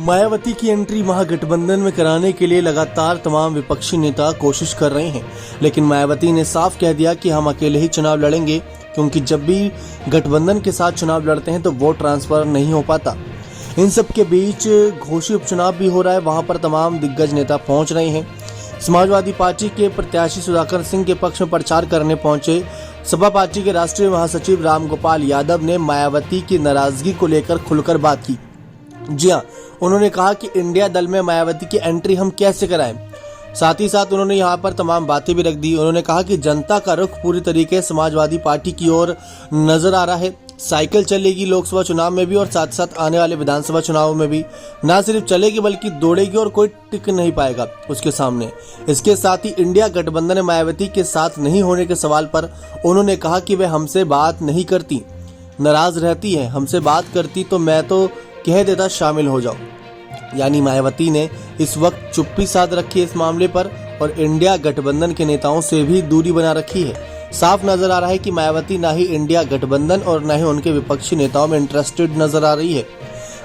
मायावती की एंट्री महागठबंधन में कराने के लिए लगातार तमाम विपक्षी नेता कोशिश कर रहे हैं, लेकिन मायावती ने साफ कह दिया कि हम अकेले ही चुनाव लड़ेंगे, क्योंकि जब भी गठबंधन के साथ चुनाव लड़ते हैं तो वोट ट्रांसफर नहीं हो पाता। इन सब के बीच घोषित उपचुनाव भी हो रहा है, वहां पर तमाम दिग्गज नेता पहुंच रहे हैं। समाजवादी पार्टी के प्रत्याशी सुधाकर सिंह के पक्ष में प्रचार करने पहुंचे सपा पार्टी के राष्ट्रीय महासचिव रामगोपाल यादव ने मायावती की नाराजगी को लेकर खुलकर बात की। जी हां, उन्होंने कहा कि इंडिया दल में मायावती की एंट्री हम कैसे कराएं। साथ ही साथ उन्होंने यहां पर तमाम बातें भी रख दी। उन्होंने कहा कि जनता का रुख पूरी तरीके समाजवादी पार्टी की ओर नजर आ रहा है। साइकिल चलेगी लोकसभा चुनाव में भी और साथ साथ आने वाले विधानसभा चुनाव में भी। ना सिर्फ चलेगी बल्कि दौड़ेगी और कोई टिक नहीं पाएगा उसके सामने। इसके साथ ही इंडिया गठबंधन में मायावती के साथ नहीं होने के सवाल पर उन्होंने कहा कि वे हमसे बात नहीं करती, नाराज रहती है। हमसे बात करती तो मैं तो कह देता शामिल हो जाओ। यानी मायावती ने इस वक्त चुप्पी साध रखी है इस मामले पर और इंडिया गठबंधन के नेताओं से भी दूरी बना रखी है। साफ नजर आ रहा है कि मायावती ना ही इंडिया गठबंधन और न ही उनके विपक्षी नेताओं में इंटरेस्टेड नजर आ रही है।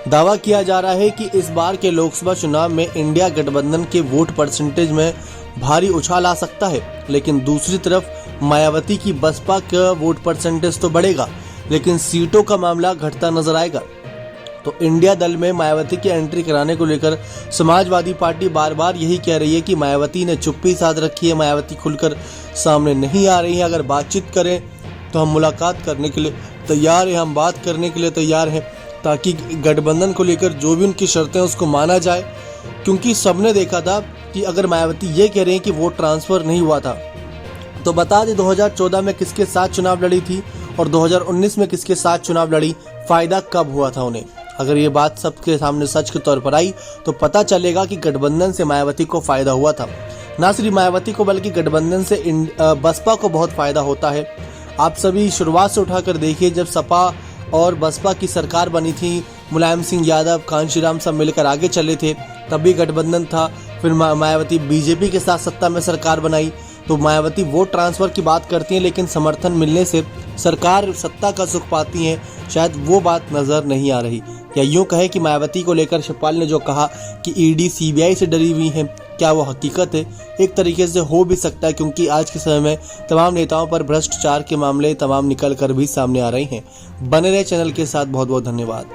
दावा किया जा रहा है कि इस बार के लोकसभा चुनाव में इंडिया गठबंधन के वोट परसेंटेज में भारी उछाल आ सकता है, लेकिन दूसरी तरफ मायावती की बसपा का वोट परसेंटेज तो बढ़ेगा, लेकिन सीटों का मामला घटता नजर आएगा। तो इंडिया दल में मायावती की एंट्री कराने को लेकर समाजवादी पार्टी बार बार यही कह रही है कि मायावती ने चुप्पी साध रखी है, मायावती खुलकर सामने नहीं आ रही है। अगर बातचीत करें तो हम मुलाकात करने के लिए तैयार हैं, हम बात करने के लिए तैयार हैं, ताकि गठबंधन को लेकर जो भी उनकी शर्तें हैं उसको माना जाए। क्योंकि सबने देखा था कि अगर मायावती ये कह रही है कि वोट ट्रांसफर नहीं हुआ था, तो बता दें 2014 में किसके साथ चुनाव लड़ी थी और 2019 में किसके साथ चुनाव लड़ी, फायदा कब हुआ था उन्हें। अगर ये बात सबके सामने सच के तौर पर आई तो पता चलेगा कि गठबंधन से मायावती को फायदा हुआ था। ना सिर्फ मायावती को बल्कि गठबंधन से बसपा को बहुत फायदा होता है। आप सभी शुरुआत से उठाकर देखिए, जब सपा और बसपा की सरकार बनी थी, मुलायम सिंह यादव, कांशीराम सब मिलकर आगे चले थे, तब भी गठबंधन था। फिर मायावती बीजेपी के साथ सत्ता में सरकार बनाई, तो मायावती वोट ट्रांसफर की बात करती हैं, लेकिन समर्थन मिलने से सरकार सत्ता का सुख पाती है, शायद वो बात नजर नहीं आ रही। या यूं कहे कि मायावती को लेकर शिवपाल ने जो कहा कि ईडी सीबीआई से डरी हुई है, क्या वो हकीकत है? एक तरीके से हो भी सकता है, क्योंकि आज के समय में तमाम नेताओं पर भ्रष्टाचार के मामले तमाम निकल कर भी सामने आ रहे हैं। बने रहे चैनल के साथ। बहुत बहुत धन्यवाद।